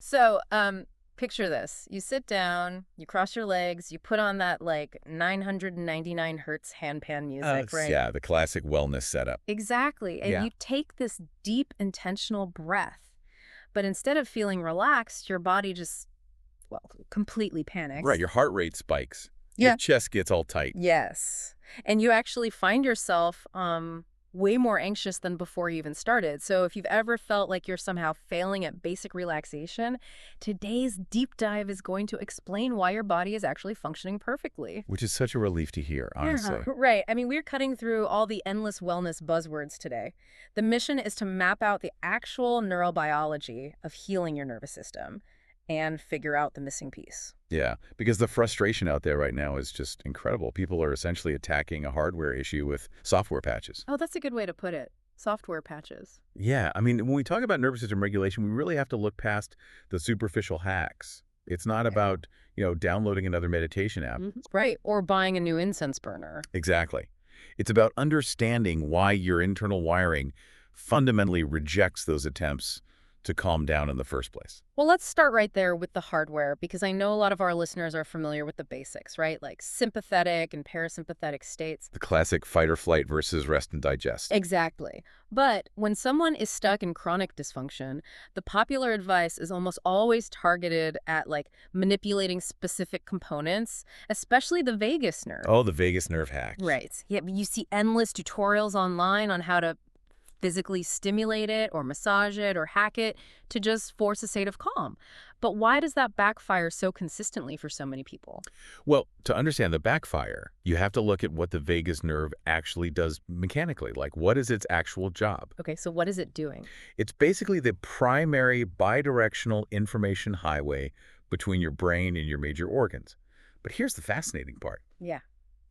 So, picture this. You sit down, you cross your legs, you put on that like 999 hertz handpan music, right? Yeah, the classic wellness setup. Exactly. And Yeah. you take this deep, intentional breath. But instead of feeling relaxed, your body just, well, completely Right, panics. your heart rate spikes. Your Yeah. chest gets all tight. Yes. And you actually find yourself way more anxious than before you even started. So if you've ever felt like you're somehow failing at basic relaxation, today's deep dive is going to explain why your body is actually functioning perfectly. Which is such a relief to hear, Yeah, honestly. right. I mean, we're cutting through all the endless wellness buzzwords today. The mission is to map out the actual neurobiology of healing your nervous system and figure out the missing piece. Yeah, because the frustration out there right now is just incredible. People are essentially attacking a hardware issue with software patches. Oh, that's a good way to put it. Software patches. Yeah, I mean, when we talk about nervous system regulation, we really have to look past the superficial hacks. It's not about, downloading another meditation app. Right. Or buying a new incense burner. Exactly. It's about understanding why your internal wiring fundamentally rejects those attempts to calm down in the first place. Well, let's start right there with the hardware, because I know a lot of our listeners are familiar with the basics, right? Like sympathetic and parasympathetic states. The classic fight or flight versus rest and digest. Exactly. But when someone is stuck in chronic dysfunction, the popular advice is almost always targeted at like manipulating specific components, especially the vagus nerve. Oh, the vagus nerve hacks. Right. Yeah, you see endless tutorials online on how to physically stimulate it or massage it or hack it to just force a state of calm. But why does that backfire so consistently for so many people? Well, to understand the backfire, you have to look at what the vagus nerve actually does mechanically. Like, what is its actual job? Okay, so what is it doing? It's basically the primary bidirectional information highway between your brain and your major organs. But here's the fascinating part. Yeah.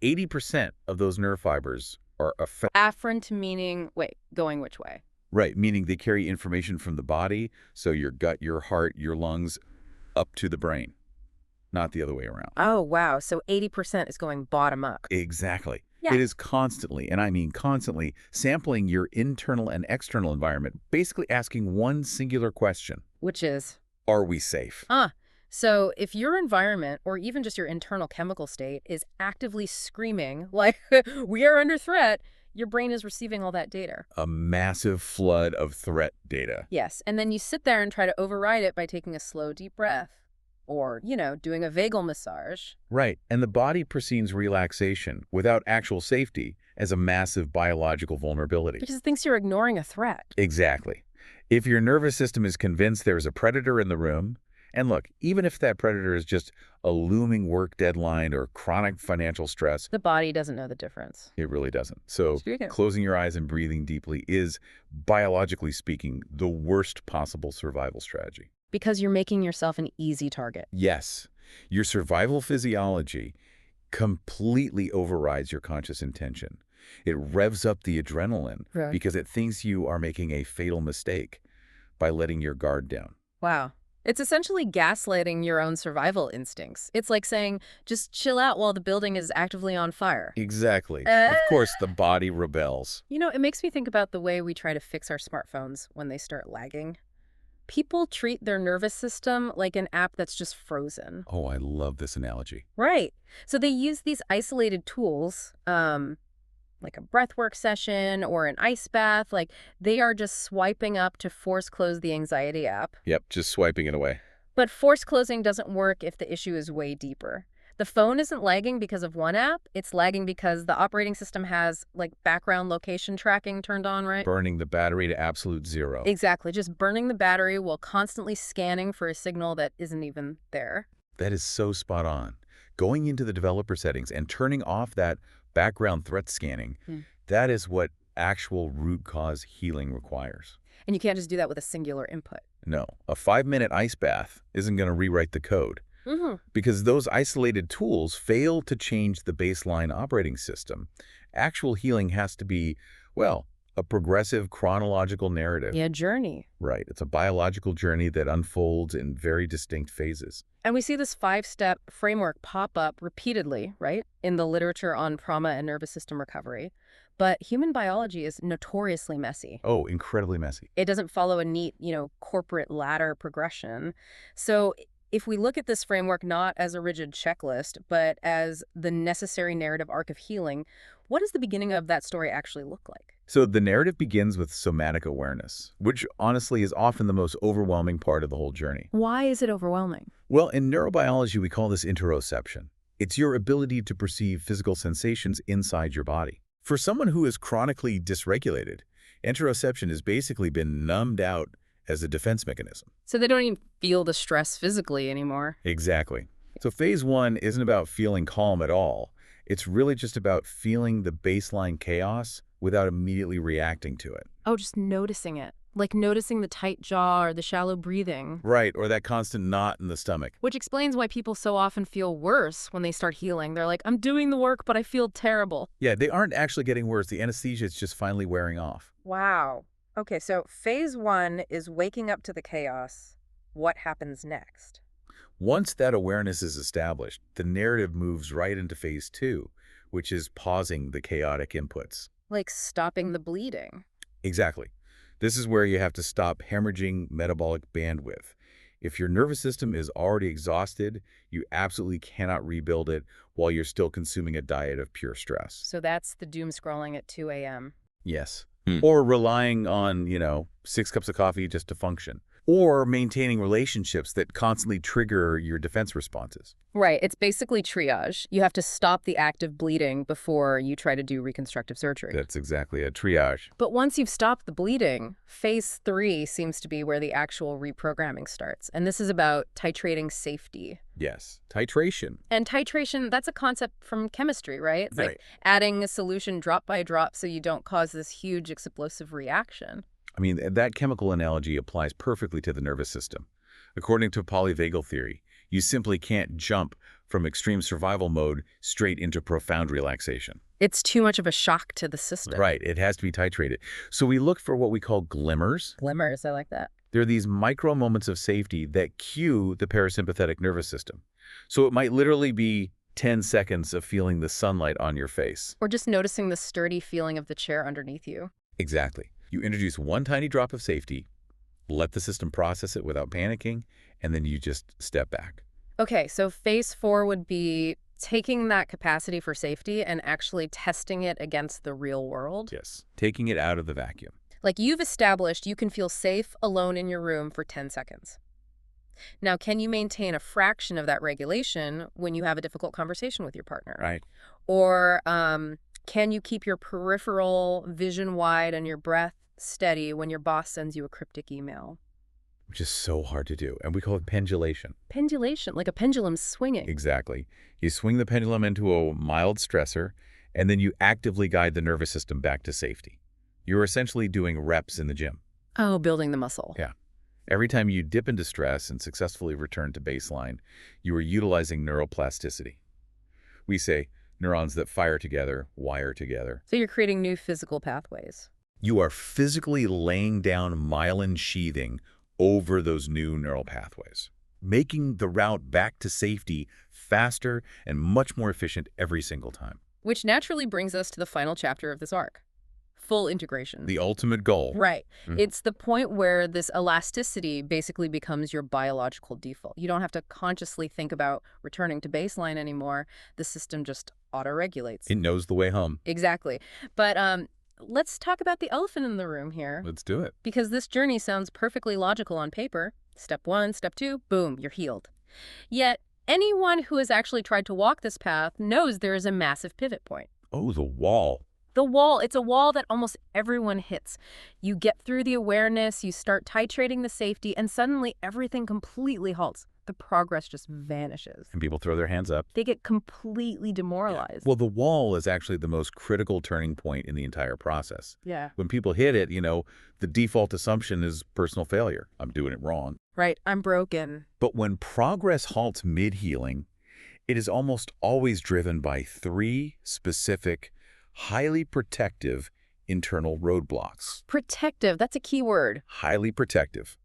80% of those nerve fibers are Afferent meaning, wait, going which way? right, meaning they carry information from the body, so your gut, your heart, your lungs, up to the brain, not the other way around. Oh, wow. So 80% is going bottom up. Exactly. Yeah. It is constantly, and I mean constantly, sampling your internal and external environment, basically asking one singular question. Which is? Are we safe? So if your environment, or even just your internal chemical state, is actively screaming, like, we are under threat, your brain is receiving all that data. A massive flood of threat data. Yes, and then you sit there and try to override it by taking a slow, deep breath. Or, doing a vagal massage. Right, and the body perceives relaxation without actual safety as a massive biological vulnerability. Because it thinks you're ignoring a threat. Exactly. If your nervous system is convinced there's a predator in the room, and look, even if that predator is just a looming work deadline or chronic financial stress, The body doesn't know the difference. it really doesn't. So Speaking of- closing your eyes and breathing deeply is, biologically speaking, the worst possible survival strategy. Because you're making yourself an easy target. Yes, your survival physiology completely overrides your conscious intention. It revs up the adrenaline Right. because it thinks you are making a fatal mistake by letting your guard down. Wow. It's essentially gaslighting your own survival instincts. It's like saying, just chill out while the building is actively on fire. Exactly. Uh. Of course, the body rebels. It makes me think about the way we try to fix our smartphones when they start lagging. People treat their nervous system like an app that's just frozen. Oh, I love this analogy. Right. So they use these isolated tools, like a breathwork session or an ice bath. Like they are just swiping up to force close the anxiety app. Yep, just swiping it away. But force closing doesn't work if the issue is way deeper. The phone isn't lagging because of one app. It's lagging because the operating system has like background location tracking turned on, right? Burning the battery to absolute zero. Exactly. Just burning the battery while constantly scanning for a signal that isn't even there. That is so spot on. Going into the developer settings and turning off that background threat scanning, that is what actual root cause healing requires. And you can't just do that with a singular input. No, a 5-minute ice bath isn't going to rewrite the code. Because those isolated tools fail to change the baseline operating system. Actual healing has to be, well, a progressive chronological narrative. Yeah, journey. Right. It's a biological journey that unfolds in very distinct phases. And we see this 5-step framework pop up repeatedly, right, in the literature on trauma and nervous system recovery. But human biology is notoriously messy. Oh, incredibly messy. It doesn't follow a neat, corporate ladder progression. So if we look at this framework not as a rigid checklist, but as the necessary narrative arc of healing, what does the beginning of that story actually look like? So the narrative begins with somatic awareness, which honestly is often the most overwhelming part of the whole journey. Why is it overwhelming? Well, in neurobiology, we call this interoception. It's your ability to perceive physical sensations inside your body. For someone who is chronically dysregulated, interoception has basically been numbed out as a defense mechanism. So they don't even feel the stress physically anymore. Exactly. So phase one isn't about feeling calm at all. It's really just about feeling the baseline chaos without immediately reacting to it. Oh, just noticing it. Like noticing the tight jaw or the shallow breathing. Right, or that constant knot in the stomach. Which explains why people so often feel worse when they start healing. They're like, I'm doing the work, but I feel terrible. Yeah, they aren't actually getting worse. The anesthesia is just finally wearing off. Wow. Okay, so phase one is waking up to the chaos. What happens next? Once that awareness is established, the narrative moves right into phase two, which is pausing the chaotic inputs. Like stopping the bleeding. Exactly. This is where you have to stop hemorrhaging metabolic bandwidth. If your nervous system is already exhausted, you absolutely cannot rebuild it while you're still consuming a diet of pure stress. So that's the doom scrolling at 2 a.m. Yes. Or relying on, 6 cups of coffee just to function. Or maintaining relationships that constantly trigger your defense responses. Right. It's basically triage. You have to stop the active bleeding before you try to do reconstructive surgery. That's exactly a triage. But once you've stopped the bleeding, phase three seems to be where the actual reprogramming starts. And this is about titrating safety. Yes. Titration. And titration, that's a concept from chemistry, right? It's Right. like adding a solution drop by drop so you don't cause this huge explosive reaction. I mean, that chemical analogy applies perfectly to the nervous system. According to polyvagal theory, you simply can't jump from extreme survival mode straight into profound relaxation. It's too much of a shock to the system. Right, it has to be titrated. So we look for what we call glimmers. Glimmers, I like that. They're these micro moments of safety that cue the parasympathetic nervous system. So it might literally be 10 seconds of feeling the sunlight on your face. Or just noticing the sturdy feeling of the chair underneath you. Exactly. You introduce one tiny drop of safety, let the system process it without panicking, and then you just step back. Okay, so phase four would be taking that capacity for safety and actually testing it against the real world. Yes. Taking it out of the vacuum. Like you've established you can feel safe alone in your room for 10 seconds. Now, can you maintain a fraction of that regulation when you have a difficult conversation with your partner? Right. Or can you keep your peripheral vision wide and your breath steady when your boss sends you a cryptic email? Which is so hard to do. And we call it pendulation. Pendulation, like a pendulum swinging. Exactly. You swing the pendulum into a mild stressor, and then you actively guide the nervous system back to safety. You're essentially doing reps in the gym. Oh, building the muscle. Yeah. Every time you dip into stress and successfully return to baseline, you are utilizing neuroplasticity. We say neurons that fire together, wire together. So you're creating new physical pathways. You are physically laying down myelin sheathing over those new neural pathways, making the route back to safety faster and much more efficient every single time. Which naturally brings us to the final chapter of this arc. Full integration. The ultimate goal. Right. Mhm. It's the point where this elasticity basically becomes your biological default. You don't have to consciously think about returning to baseline anymore. The system just auto-regulates. It knows the way home. Exactly. But let's talk about the elephant in the room here. Let's do it. Because this journey sounds perfectly logical on paper. Step one, step two, boom, you're healed. Yet, anyone who has actually tried to walk this path knows there is a massive pivot point. Oh, the wall. The wall, it's a wall that almost everyone hits. You get through the awareness, you start titrating the safety, and suddenly everything completely halts. The progress just vanishes. And people throw their hands up. They get completely demoralized. Well, the wall is actually the most critical turning point in the entire process. Yeah. When people hit it, the default assumption is personal failure. I'm doing it wrong. Right, I'm broken. But when progress halts mid-healing, it is almost always driven by 3 specific, highly protective internal roadblocks. Protective, that's a key word. Highly protective.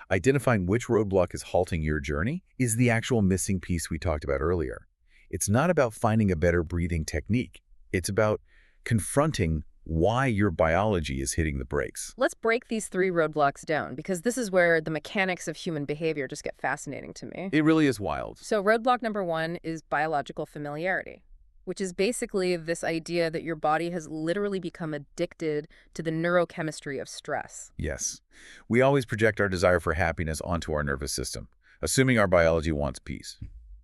Identifying which roadblock is halting your journey is the actual missing piece we talked about earlier. It's not about finding a better breathing technique. It's about confronting why your biology is hitting the brakes. Let's break these three roadblocks down, because this is where the mechanics of human behavior just get fascinating to me. It really is wild. So roadblock number one is biological familiarity, which is basically this idea that your body has literally become addicted to the neurochemistry of stress. Yes. We always project our desire for happiness onto our nervous system, assuming our biology wants peace.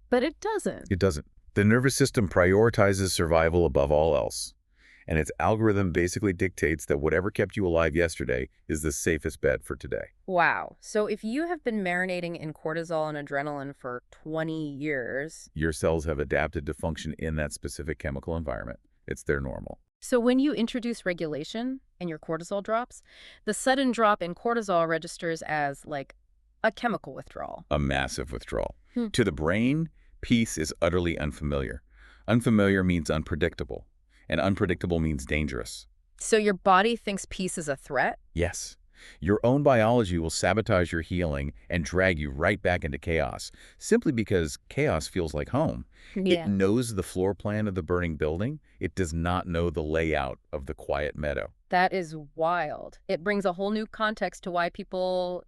But it doesn't. It doesn't. The nervous system prioritizes survival above all else, and its algorithm basically dictates that whatever kept you alive yesterday is the safest bet for today. Wow. So if you have been marinating in cortisol and adrenaline for 20 years... Your cells have adapted to function in that specific chemical environment. It's their normal. So when you introduce regulation and your cortisol drops, the sudden drop in cortisol registers as, like, a chemical withdrawal. A massive withdrawal. To the brain, peace is utterly unfamiliar. Unfamiliar means unpredictable, and unpredictable means dangerous. So your body thinks peace is a threat? Yes. Your own biology will sabotage your healing and drag you right back into chaos, simply because chaos feels like home. Yeah. It knows the floor plan of the burning building. It does not know the layout of the quiet meadow. That is wild. It brings a whole new context to why people,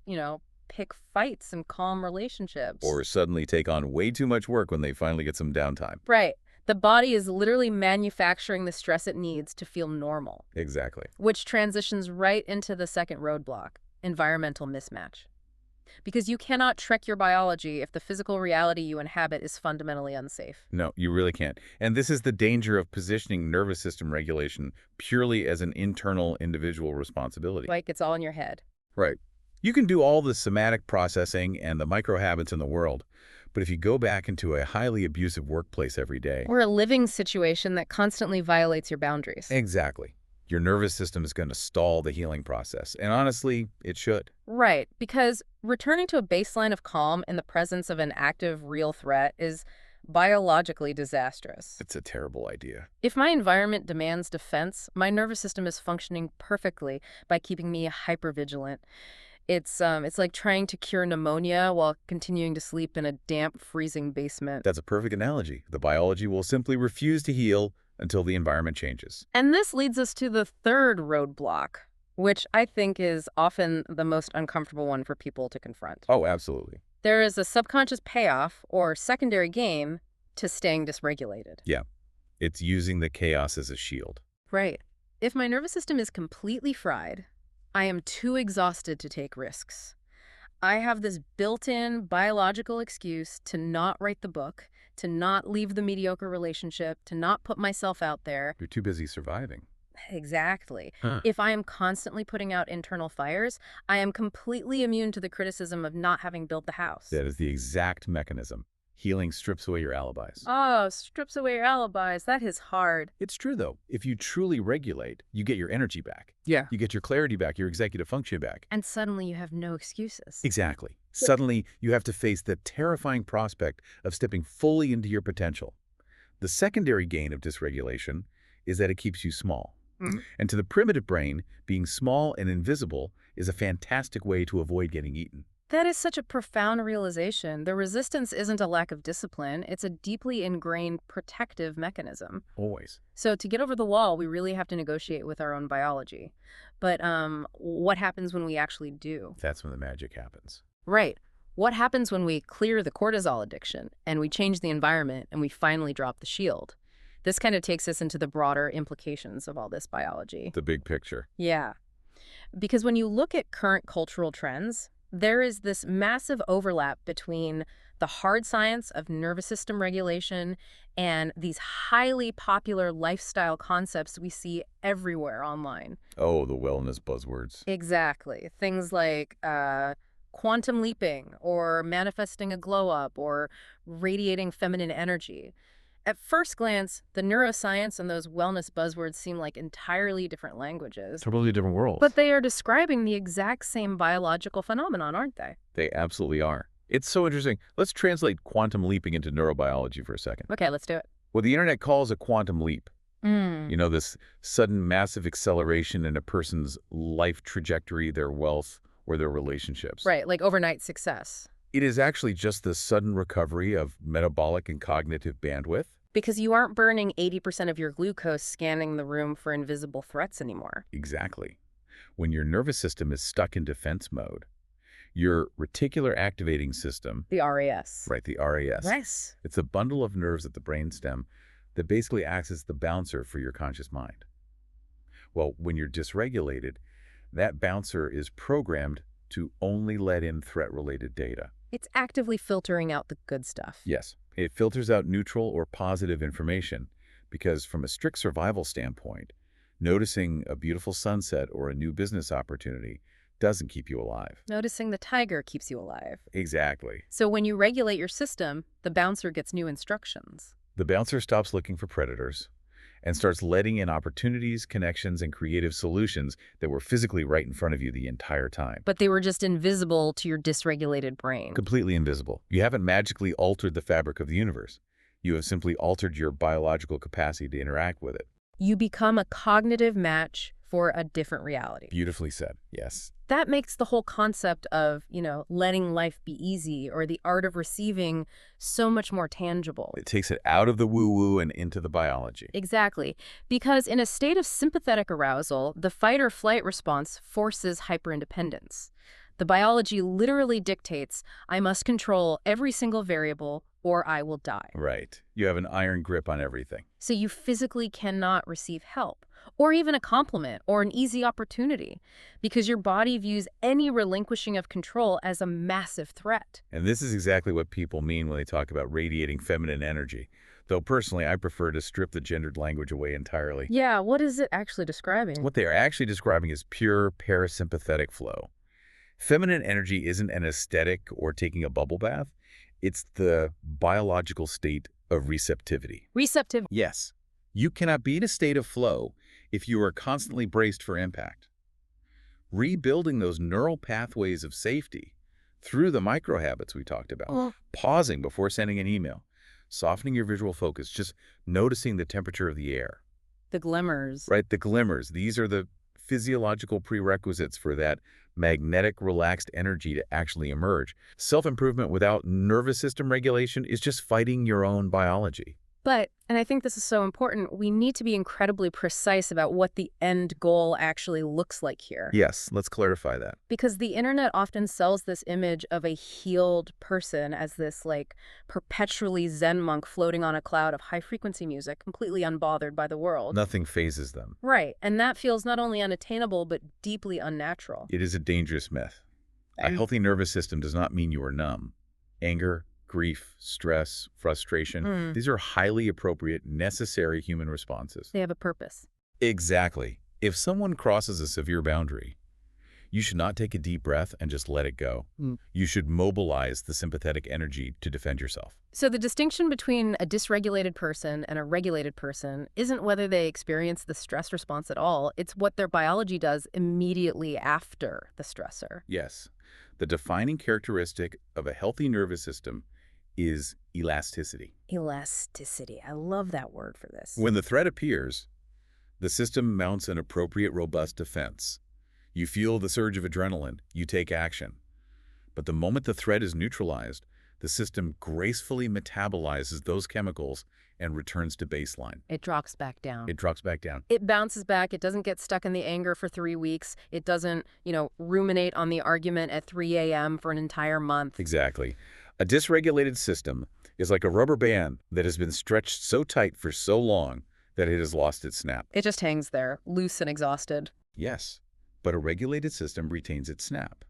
pick fights and calm relationships. Or suddenly take on way too much work when they finally get some downtime. Right. The body is literally manufacturing the stress it needs to feel normal. Exactly. Which transitions right into the second roadblock, environmental mismatch. Because you cannot trick your biology if the physical reality you inhabit is fundamentally unsafe. No, you really can't. And this is the danger of positioning nervous system regulation purely as an internal individual responsibility. Like it's all in your head. Right. You can do all the somatic processing and the micro habits in the world, but if you go back into a highly abusive workplace every day... Or a living situation that constantly violates your boundaries. Exactly. Your nervous system is going to stall the healing process. And honestly, it should. Right, because returning to a baseline of calm in the presence of an active, real threat is biologically disastrous. It's a terrible idea. If my environment demands defense, my nervous system is functioning perfectly by keeping me hypervigilant. It's like trying to cure pneumonia while continuing to sleep in a damp, freezing basement. That's a perfect analogy. The biology will simply refuse to heal until the environment changes. And this leads us to the third roadblock, which I think is often the most uncomfortable one for people to confront. Oh, absolutely. There is a subconscious payoff or secondary gain to staying dysregulated. Yeah. It's using the chaos as a shield. Right. If my nervous system is completely fried, I am too exhausted to take risks. I have this built-in biological excuse to not write the book, to not leave the mediocre relationship, to not put myself out there. You're too busy surviving. Exactly. Huh. If I am constantly putting out internal fires, I am completely immune to the criticism of not having built the house. That is the exact mechanism. Healing strips away your alibis. Oh, strips away your alibis. That is hard. It's true, though. If you truly regulate, you get your energy back. Yeah. You get your clarity back, your executive function back. And suddenly you have no excuses. Exactly. Suddenly, you have to face the terrifying prospect of stepping fully into your potential. The secondary gain of dysregulation is that it keeps you small. And to the primitive brain, being small and invisible is a fantastic way to avoid getting eaten. That is such a profound realization. The resistance isn't a lack of discipline. It's a deeply ingrained protective mechanism. Always. So to get over the wall, we really have to negotiate with our own biology. But what happens when we actually do? That's when the magic happens. Right. What happens when we clear the cortisol addiction and we change the environment and we finally drop the shield? This kind of takes us into the broader implications of all this biology. The big picture. Yeah. Because when you look at current cultural trends, there is this massive overlap between the hard science of nervous system regulation and these highly popular lifestyle concepts we see everywhere online. Oh, the wellness buzzwords. Exactly. Things like quantum leaping or manifesting a glow up or radiating feminine energy. At first glance, the neuroscience and those wellness buzzwords seem like entirely different languages. Totally different worlds. But they are describing the exact same biological phenomenon, aren't they? They absolutely are. It's so interesting. Let's translate quantum leaping into neurobiology for a second. Okay, let's do it. What the internet calls a quantum leap. You know, this sudden massive acceleration in a person's life trajectory, their wealth, or their relationships. Right, like overnight success. It is actually just the sudden recovery of metabolic and cognitive bandwidth. because you aren't burning 80% of your glucose scanning the room for invisible threats anymore. Exactly. When your nervous system is stuck in defense mode, your reticular activating system, The RAS. right, the RAS, Nice. it's a bundle of nerves at the brainstem that basically acts as the bouncer for your conscious mind. Well, when you're dysregulated, that bouncer is programmed to only let in threat-related data. It's actively filtering out the good stuff. Yes, it filters out neutral or positive information because from a strict survival standpoint, noticing a beautiful sunset or a new business opportunity doesn't keep you alive. Noticing the tiger keeps you alive. Exactly. So when you regulate your system, the bouncer gets new instructions. The bouncer stops looking for predators and starts letting in opportunities, connections, and creative solutions that were physically right in front of you the entire time. But they were just invisible to your dysregulated brain. Completely invisible. You haven't magically altered the fabric of the universe. You have simply altered your biological capacity to interact with it. You become a cognitive match for a different reality. Beautifully said. Yes. That makes the whole concept of, letting life be easy or the art of receiving so much more tangible. It takes it out of the woo-woo and into the biology. Exactly. Because in a state of sympathetic arousal, the fight or flight response forces hyperindependence. The biology literally dictates, I must control every single variable or I will die. Right. You have an iron grip on everything. So you physically cannot receive help or even a compliment or an easy opportunity because your body views any relinquishing of control as a massive threat. And this is exactly what people mean when they talk about radiating feminine energy. Though personally, I prefer to strip the gendered language away entirely. Yeah, what is it actually describing? What they are actually describing is pure parasympathetic flow. Feminine energy isn't an aesthetic or taking a bubble bath. It's the biological state of receptivity. Receptive. Yes, you cannot be in a state of flow if you are constantly braced for impact. Rebuilding those neural pathways of safety through the micro habits we talked about, pausing before sending an email, softening your visual focus, just noticing the temperature of the air. The glimmers. Right, the glimmers. These are the physiological prerequisites for that magnetic, relaxed energy to actually emerge. Self-improvement without nervous system regulation is just fighting your own biology. But, and I think this is so important, we need to be incredibly precise about what the end goal actually looks like here. Yes, let's clarify that. Because the internet often sells this image of a healed person as this, perpetually Zen monk floating on a cloud of high-frequency music, completely unbothered by the world. Nothing phases them. Right, and that feels not only unattainable, but deeply unnatural. It is a dangerous myth. A healthy nervous system does not mean you are numb. Anger, grief, stress, frustration, these are highly appropriate, necessary human responses. They have a purpose. Exactly. If someone crosses a severe boundary, you should not take a deep breath and just let it go. You should mobilize the sympathetic energy to defend yourself. So the distinction between a dysregulated person and a regulated person isn't whether they experience the stress response at all, it's what their biology does immediately after the stressor. Yes. The defining characteristic of a healthy nervous system is elasticity. Elasticity. I love that word for this. When the threat appears, the system mounts an appropriate, robust defense. You feel the surge of adrenaline, you take action. But the moment the threat is neutralized, the system gracefully metabolizes those chemicals and returns to baseline. It drops back down. It drops back down. It bounces back. It doesn't get stuck in the anger for 3 weeks. It doesn't, ruminate on the argument at 3 a.m. for an entire month. Exactly. A dysregulated system is like a rubber band that has been stretched so tight for so long that it has lost its snap. It just hangs there, loose and exhausted. Yes, but a regulated system retains its snap.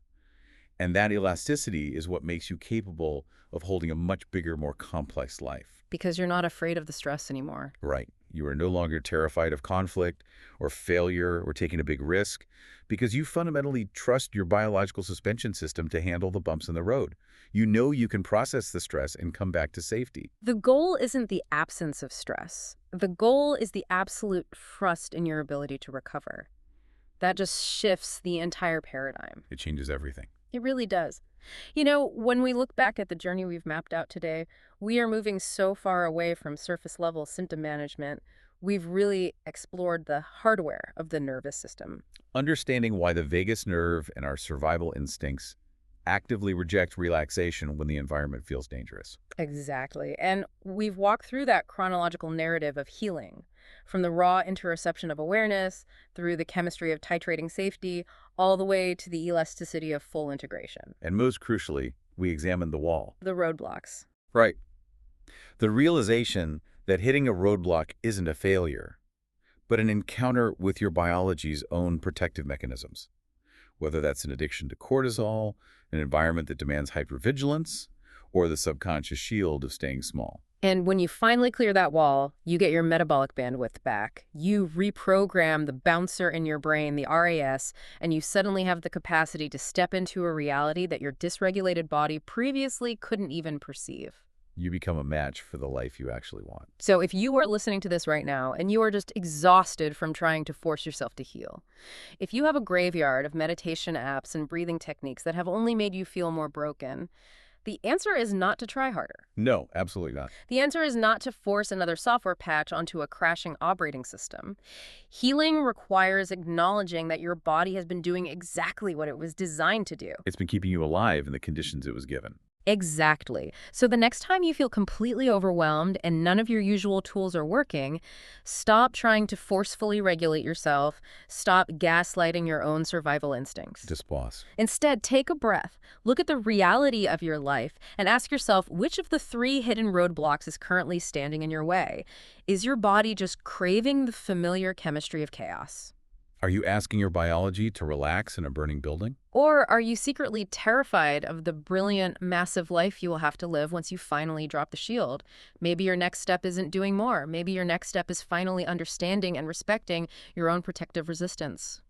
And that elasticity is what makes you capable of holding a much bigger, more complex life. Because you're not afraid of the stress anymore. Right. You are no longer terrified of conflict or failure or taking a big risk because you fundamentally trust your biological suspension system to handle the bumps in the road. You know you can process the stress and come back to safety. The goal isn't the absence of stress. The goal is the absolute trust in your ability to recover. That just shifts the entire paradigm. It changes everything. It really does. When we look back at the journey we've mapped out today, we are moving so far away from surface-level symptom management. We've really explored the hardware of the nervous system. Understanding why the vagus nerve and our survival instincts actively reject relaxation when the environment feels dangerous. Exactly. And we've walked through that chronological narrative of healing, from the raw interoception of awareness, through the chemistry of titrating safety, all the way to the elasticity of full integration. And most crucially, we examine the wall. The roadblocks. Right. The realization that hitting a roadblock isn't a failure, but an encounter with your biology's own protective mechanisms. Whether that's an addiction to cortisol, an environment that demands hypervigilance, or the subconscious shield of staying small. And when you finally clear that wall, you get your metabolic bandwidth back. You reprogram the bouncer in your brain, the RAS, and you suddenly have the capacity to step into a reality that your dysregulated body previously couldn't even perceive. You become a match for the life you actually want. So if you are listening to this right now and you are just exhausted from trying to force yourself to heal, if you have a graveyard of meditation apps and breathing techniques that have only made you feel more broken, the answer is not to try harder. No, absolutely not. The answer is not to force another software patch onto a crashing operating system. Healing requires acknowledging that your body has been doing exactly what it was designed to do. It's been keeping you alive in the conditions it was given. Exactly. So the next time you feel completely overwhelmed and none of your usual tools are working, stop trying to forcefully regulate yourself. Stop gaslighting your own survival instincts. Just pause. Instead, take a breath, look at the reality of your life, and ask yourself which of the 3 hidden roadblocks is currently standing in your way. Is your body just craving the familiar chemistry of chaos? Are you asking your biology to relax in a burning building? Or are you secretly terrified of the brilliant, massive life you will have to live once you finally drop the shield? Maybe your next step isn't doing more. Maybe your next step is finally understanding and respecting your own protective resistance.